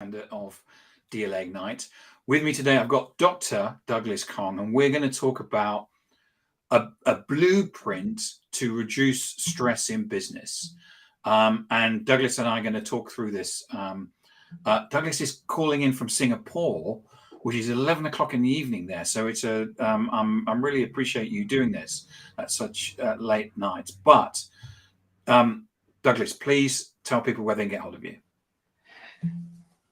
of DLA Ignite. With me today, I've got Dr. Douglas Kong, and we're going to talk about a blueprint to reduce stress in business. And Douglas and I are going to talk through this. Douglas is calling in from Singapore, which is 11 o'clock in the evening there. So it's I'm really appreciate you doing this at such late night. But Douglas, please tell people where they can get hold of you.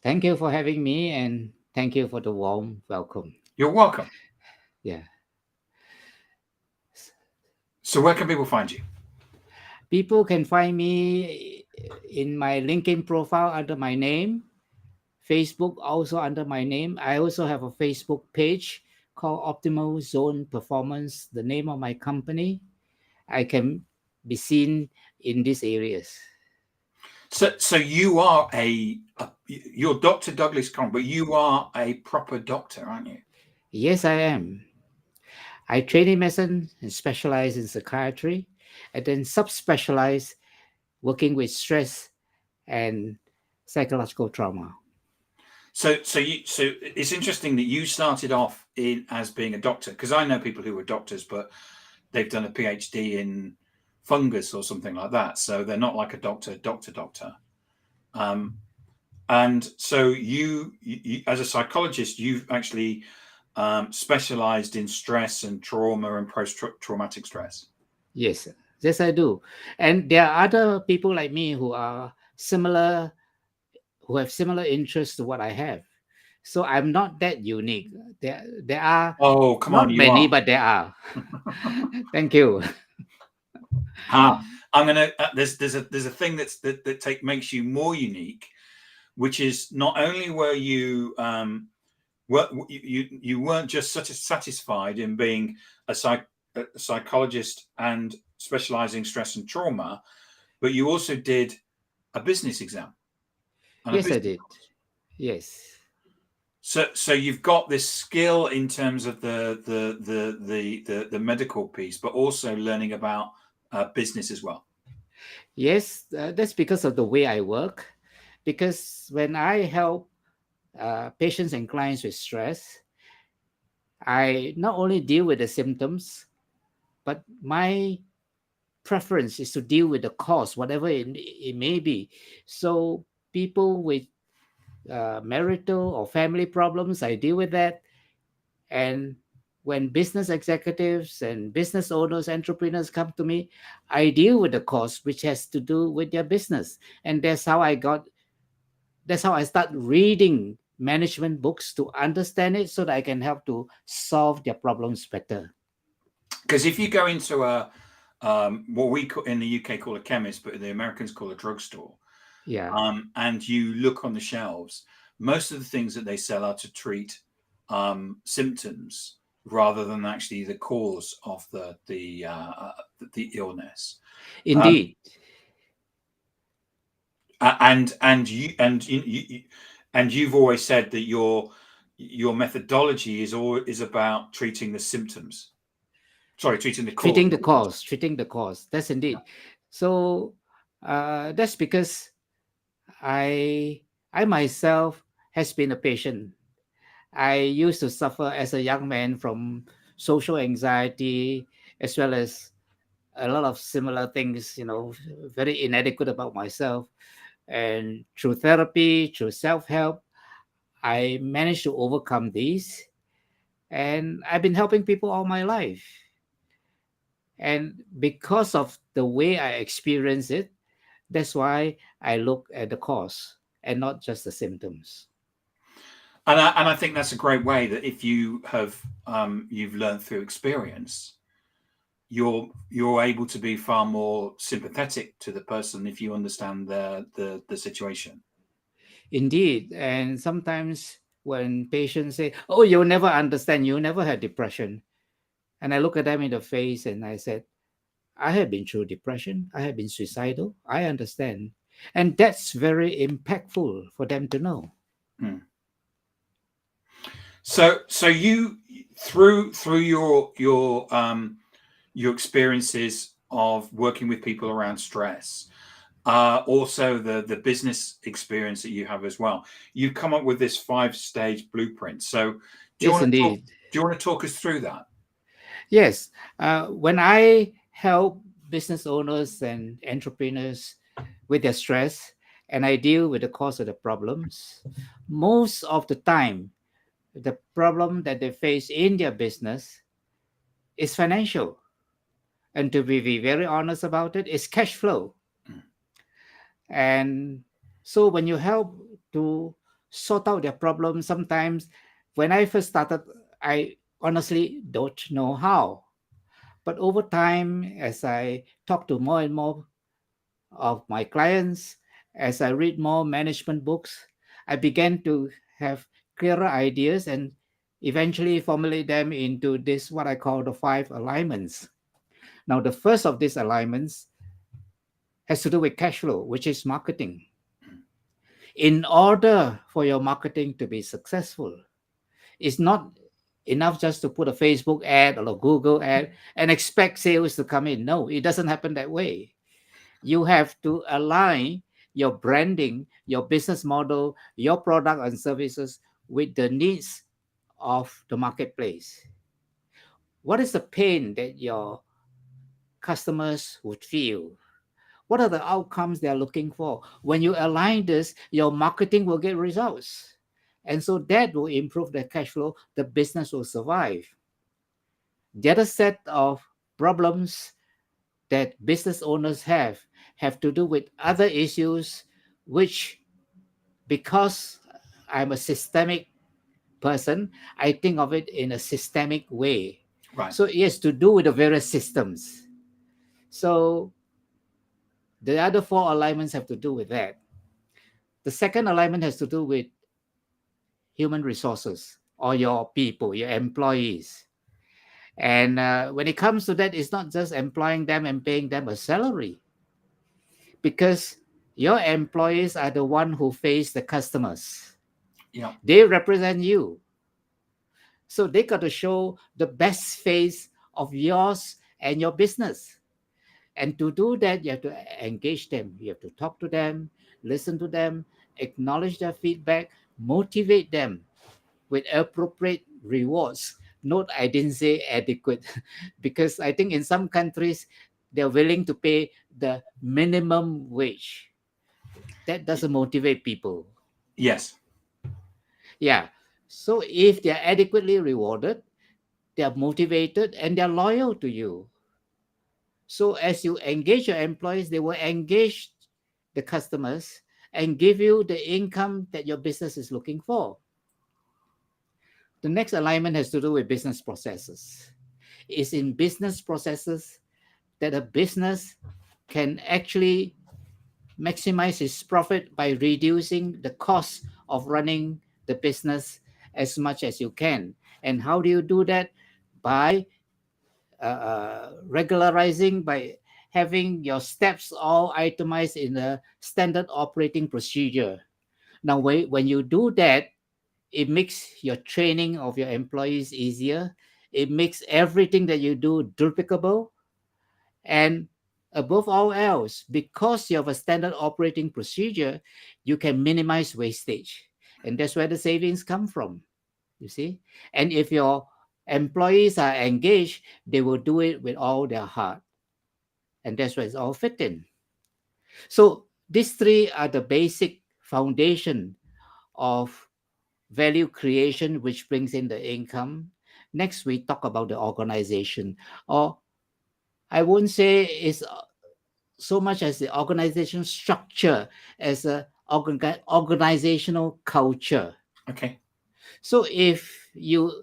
Thank you for having me, and thank you for the warm welcome. You're welcome. Yeah. So where can people find you? People can find me in my LinkedIn profile under my name, Facebook also under my name. I also have a Facebook page called Optimal Zone Performance, the name of my company. I can be seen in these areas. So you are you're Dr. Douglas Kong, but you are a proper doctor, aren't you? Yes, I am. I train in medicine and specialize in psychiatry, and then subspecialize working with stress and psychological trauma. So it's interesting that you started off as being a doctor, because I know people who were doctors, but they've done a PhD in fungus or something like that, so they're not like a doctor. And so you as a psychologist, you've actually specialized in stress and trauma and post-traumatic stress. Yes, yes, I do. And there are other people like me who have similar interests to what I have. So I'm not that unique. There are Oh, come on, not you many, are. but there are. Thank you. I'm gonna. There's a thing that makes you more unique, which is not only were you you weren't just satisfied in being a psychologist and specializing stress and trauma, but you also did a business exam. Yes, I did. Yes. So you've got this skill in terms of the medical piece, but also learning about business as well. Yes, that's because of the way I work. Because when I help patients and clients with stress, I not only deal with the symptoms, but my preference is to deal with the cause, whatever it may be. So people with marital or family problems, I deal with that. And when business executives and business owners, entrepreneurs come to me, I deal with the cause, which has to do with their business. And that's how I start reading management books to understand it so that I can help to solve their problems better. Because if you go into what we in the UK call a chemist, but the Americans call a drugstore, Yeah. And you look on the shelves, most of the things that they sell are to treat symptoms rather than actually the cause of the illness. Indeed. And you've always said that your methodology is about treating the symptoms. Sorry, treating the cause. Treating the cause. That's indeed. So that's because I myself has been a patient. I used to suffer as a young man from social anxiety, as well as a lot of similar things, very inadequate about myself. And through therapy, through self-help, I managed to overcome these. And I've been helping people all my life. And because of the way I experience it, that's why I look at the cause and not just the symptoms. And I think that's a great way, that if you have you've learned through experience, you're able to be far more sympathetic to the person if you understand the situation. Indeed. And sometimes when patients say, "Oh, you'll never understand, you never had depression," and I look at them in the face and I said, "I have been through depression, I have been suicidal, I understand." And that's very impactful for them to know. Hmm. So you through your experiences of working with people around stress, Also the business experience that you have as well. You've come up with this 5-stage blueprint. So do you Yes, want to talk? indeed. Do you want to talk us through that? Yes. When I help business owners and entrepreneurs with their stress and I deal with the cause of the problems, most of the time, the problem that they face in their business is financial. And to be very honest about it, it's cash flow. Mm. And so when you help to sort out their problems, sometimes when I first started, I honestly don't know how. But over time, as I talk to more and more of my clients, as I read more management books, I began to have clearer ideas and eventually formulate them into this, what I call the 5 alignments. Now, the first of these alignments has to do with cash flow, which is marketing. In order for your marketing to be successful, it's not enough just to put a Facebook ad or a Google ad and expect sales to come in. No, it doesn't happen that way. You have to align your branding, your business model, your product and services with the needs of the marketplace. What is the pain that your customers would feel? What are the outcomes they are looking for? When you align this, your marketing will get results. And so that will improve the cash flow, the business will survive. The other set of problems that business owners have to do with other issues, which, because I'm a systemic person, I think of it in a systemic way. Right. So it has to do with the various systems. So the other 4 alignments have to do with that. The second alignment has to do with human resources or your people, your employees. And when it comes to that, it's not just employing them and paying them a salary, because your employees are the one who face the customers. Yeah. They represent you. So they got to show the best face of yours and your business. And to do that, you have to engage them. You have to talk to them, listen to them, acknowledge their feedback, motivate them with appropriate rewards. Note, I didn't say adequate, because I think in some countries, they're willing to pay the minimum wage. That doesn't motivate people. Yes. Yeah. So if they're adequately rewarded, they're motivated and they're loyal to you. So as you engage your employees, they will engage the customers and give you the income that your business is looking for. The next alignment has to do with business processes. It's in business processes that a business can actually maximize its profit by reducing the cost of running the business as much as you can. And how do you do that? By regularizing, by having your steps all itemized in a standard operating procedure. Now, when you do that, it makes your training of your employees easier. It makes everything that you do duplicable. And above all else, because you have a standard operating procedure, you can minimize wastage. And that's where the savings come from, you see. And if your employees are engaged, they will do it with all their heart. And that's where it's all fit in. So these 3 are the basic foundation of value creation, which brings in the income. Next, we talk about the organization, or I won't say it's so much as the organization structure, as a organizational culture. Okay. So if you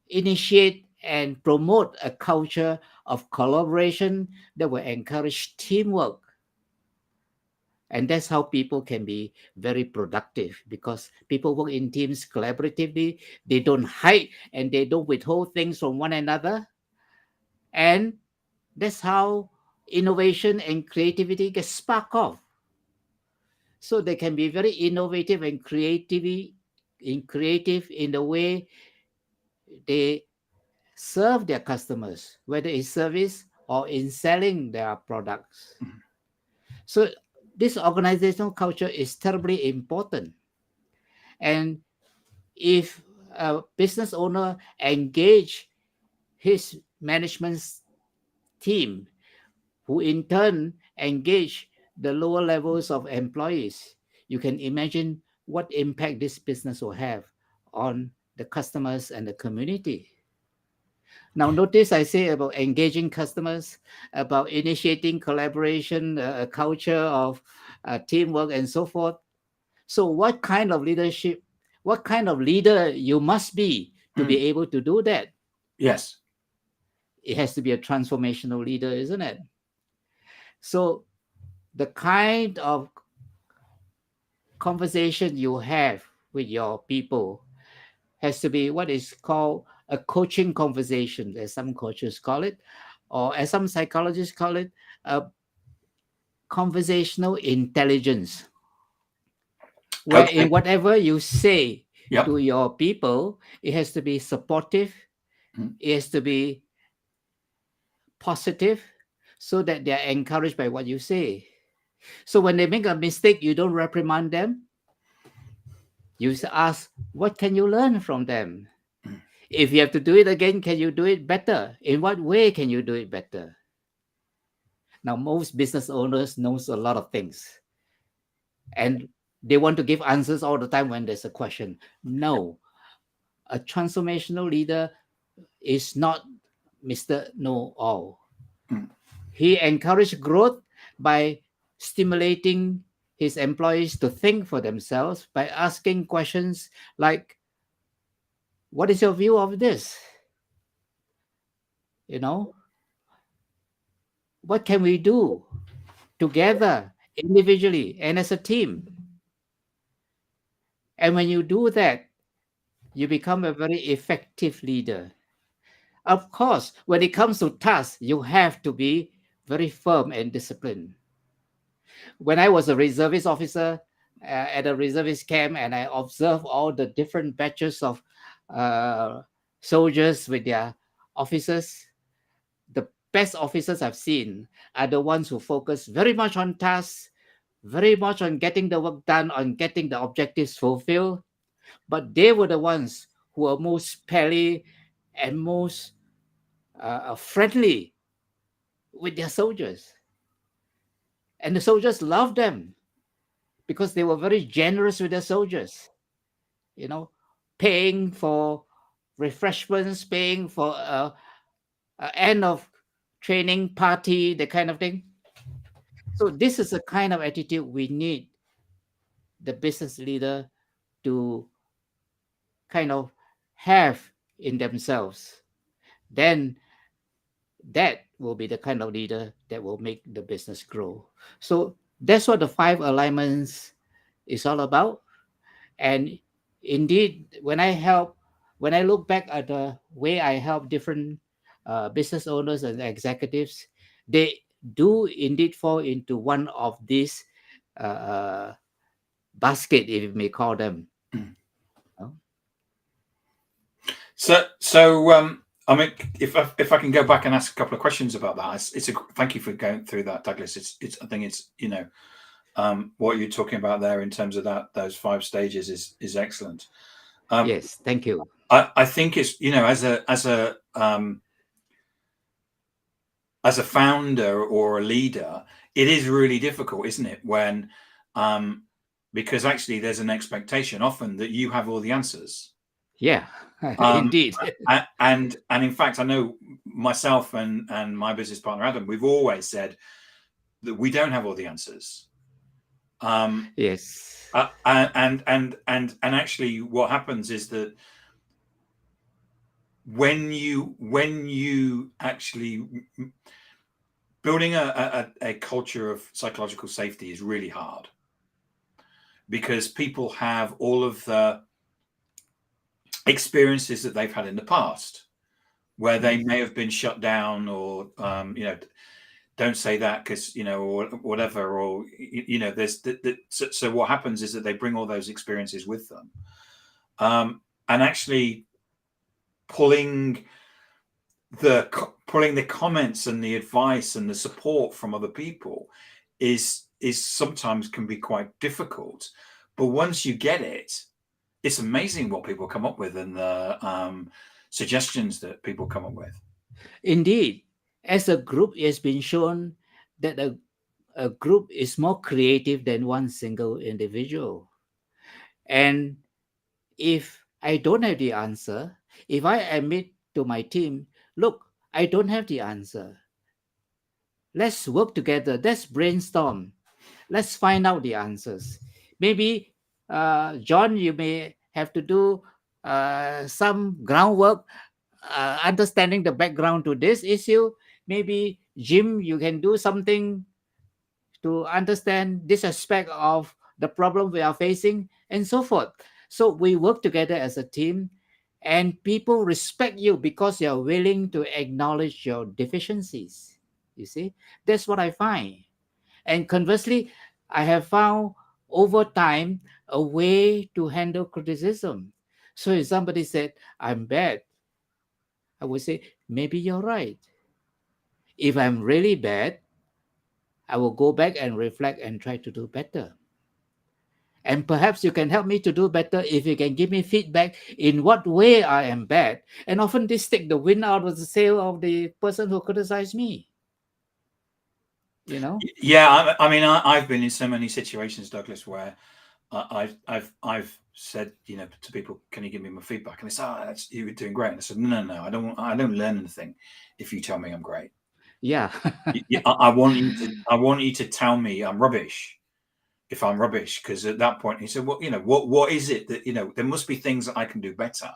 initiate and promote a culture of collaboration that will encourage teamwork, and that's how people can be very productive, because people work in teams collaboratively. They don't hide and they don't withhold things from one another. And that's how innovation and creativity get sparked off. So they can be very innovative and creative in the way they serve their customers, whether it's service or in selling their products. Mhm. So this organizational culture is terribly important. And if a business owner engage his management team, who in turn engage the lower levels of employees, you can imagine what impact this business will have on the customers and the community. Now, notice I say about engaging customers, about initiating collaboration, a culture of teamwork, and so forth. So, what kind of leadership, what kind of leader you must be to be able to do that? Yes. It has to be a transformational leader, isn't it? So, the kind of conversation you have with your people has to be what is called a coaching conversation, as some coaches call it, or as some psychologists call it, a conversational intelligence, where Okay. in whatever you say Yep. to your people, it has to be supportive, it has to be positive, so that they are encouraged by what you say. So when they make a mistake, you don't reprimand them. You ask, what can you learn from them? If you have to do it again, can you do it better? In what way can you do it better? Now, most business owners knows a lot of things, and they want to give answers all the time when there's a question. No, a transformational leader is not Mr. Know-all. He encourages growth by stimulating his employees to think for themselves by asking questions like, what is your view of this? You know, what can we do together, individually, and as a team? And when you do that, you become a very effective leader. Of course, when it comes to tasks, you have to be very firm and disciplined. When I was a reservist officer at a reservist camp, and I observed all the different batches of uh, soldiers with their officers, the best officers I've seen are the ones who focus very much on tasks, very much on getting the work done, on getting the objectives fulfilled. But they were the ones who were most pally and most friendly with their soldiers. And the soldiers loved them because they were very generous with their soldiers, you know, paying for refreshments, paying for a end of training party, the kind of thing. So this is the kind of attitude we need the business leader to kind of have in themselves. Then that will be the kind of leader that will make the business grow. So that's what the 5 alignments is all about. And indeed, when I look back at the way I help different business owners and executives, they do indeed fall into one of these uh, basket, if you may call them. So, I mean, if I can go back and ask a couple of questions about that, thank you for going through that, Douglas. I think it's what you're talking about there in terms of those 5 stages is excellent. Yes, thank you. I think it's as a founder or a leader, it is really difficult, isn't it? When because actually there's an expectation often that you have all the answers. Yeah, Um, indeed. and in fact, I know myself and my business partner Adam, we've always said that we don't have all the answers. Yes. And actually, what happens is that when you actually building a culture of psychological safety is really hard because people have all of the experiences that they've had in the past where they may have been shut down or don't say that because or whatever, or there's so what happens is that they bring all those experiences with them, and actually pulling the comments and the advice and the support from other people is is sometimes can be quite difficult, but once you get it, it's amazing what people come up with and the suggestions that people come up with. Indeed, as a group, it has been shown that a group is more creative than one single individual. And if I don't have the answer, if I admit to my team, look, I don't have the answer. Let's work together. Let's brainstorm. Let's find out the answers. Maybe, John, you may have to do some groundwork, understanding the background to this issue. Maybe, Jim, you can do something to understand this aspect of the problem we are facing, and so forth. So we work together as a team, and people respect you because you're willing to acknowledge your deficiencies. You see, that's what I find. And conversely, I have found over time a way to handle criticism. So if somebody said, I'm bad, I would say, maybe you're right. If I'm really bad, I will go back and reflect and try to do better. And perhaps you can help me to do better if you can give me feedback in what way I am bad. And often this take the wind out of the sail of the person who criticized me. You know? Yeah, I mean, I've been in so many situations, Douglas, where I've said, to people, can you give me my feedback? And they say, oh, you were doing great. And I said, no, I don't learn anything if you tell me I'm great. Yeah. I want you to tell me I'm rubbish if I'm rubbish, because at that point he said, well, what is it that, there must be things that I can do better.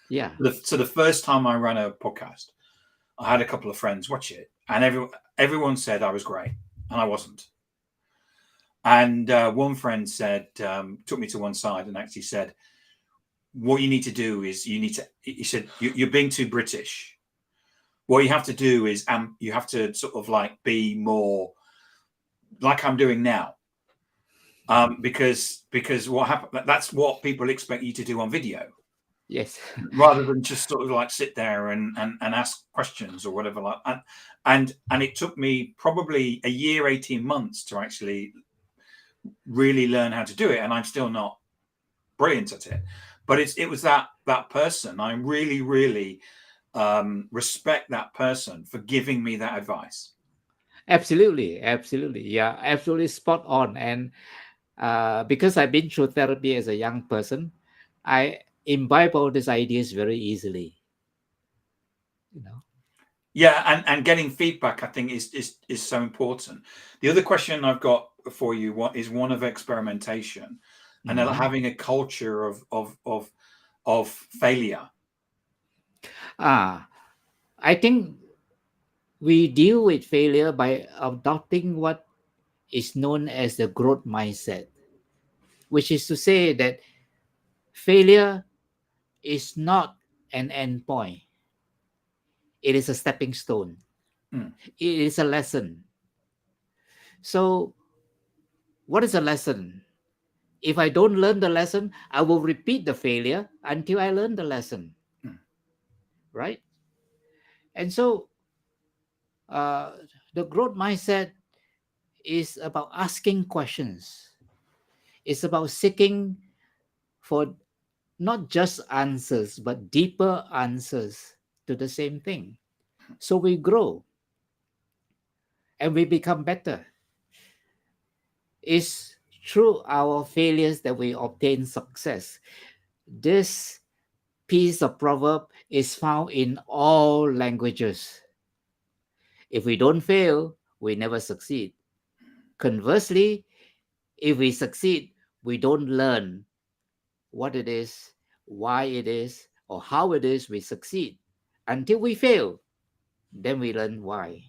Yeah. So the first time I ran a podcast, I had a couple of friends watch it, and everyone said I was great, and I wasn't. And one friend said, took me to one side and actually said, what you need to do is he said, you're being too British. What you have to do is you have to sort of like be more like I'm doing now. Because what happened, that's what people expect you to do on video. Yes. Rather than just sort of like sit there and ask questions or whatever. And it took me probably a year, 18 months to actually really learn how to do it. And I'm still not brilliant at it. But it was that person. I really, really respect that person for giving me that advice. Absolutely. Yeah, absolutely spot on. And because I've been through therapy as a young person, I imbibe all these ideas very easily. Yeah, and getting feedback, I think, is so important. The other question I've got for you is one of experimentation, and having a culture of failure. I think we deal with failure by adopting what is known as the growth mindset, which is to say that failure is not an end point. It is a stepping stone. It is a lesson. So, what is a lesson? If I don't learn the lesson, I will repeat the failure until I learn the lesson. Right? And so, the growth mindset is about asking questions. It's about seeking for not just answers, but deeper answers to the same thing. So we grow and we become better. It's through our failures that we obtain success. This piece of proverb is found in all languages. If we don't fail, we never succeed. Conversely, if we succeed, we don't learn what it is, why it is, or how it is we succeed. Until we fail, then we learn why.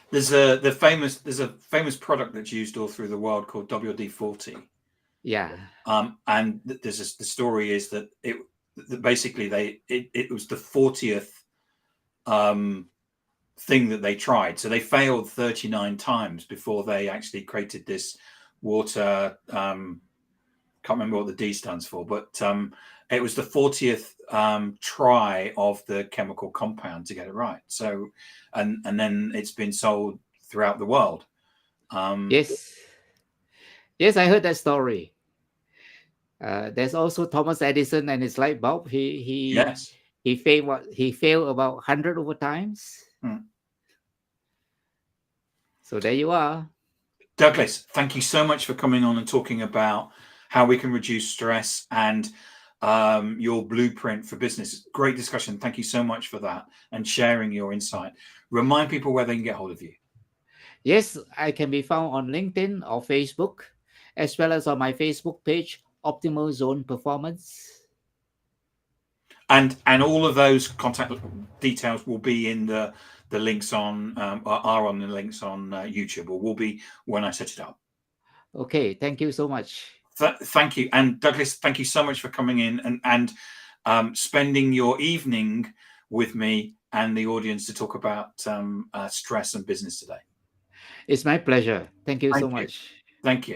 There's a famous product that's used all through the world called WD-40. Yeah. And the story is that basically it was the 40th thing that they tried. So they failed 39 times before they actually created this water. Can't remember what the D stands for, but it was the 40th try of the chemical compound to get it right. So, and then it's been sold throughout the world. Yes. Yes, I heard that story. There's also Thomas Edison and his light bulb. Yes. He failed he failed about 100 over times. So there you are. Douglas, thank you so much for coming on and talking about how we can reduce stress and your blueprint for business. Great discussion. Thank you so much for that and sharing your insight. Remind people where they can get hold of you. Yes, I can be found on LinkedIn or Facebook, as well as on my Facebook page, Optimal Zone Performance. And all of those contact details will be in the links on are on the links on YouTube, or will be when I set it up. Okay, thank you so much. Thank you. And Douglas, thank you so much for coming in and spending your evening with me and the audience to talk about stress and business today. It's my pleasure. Thank you so Thank you. much. Thank you.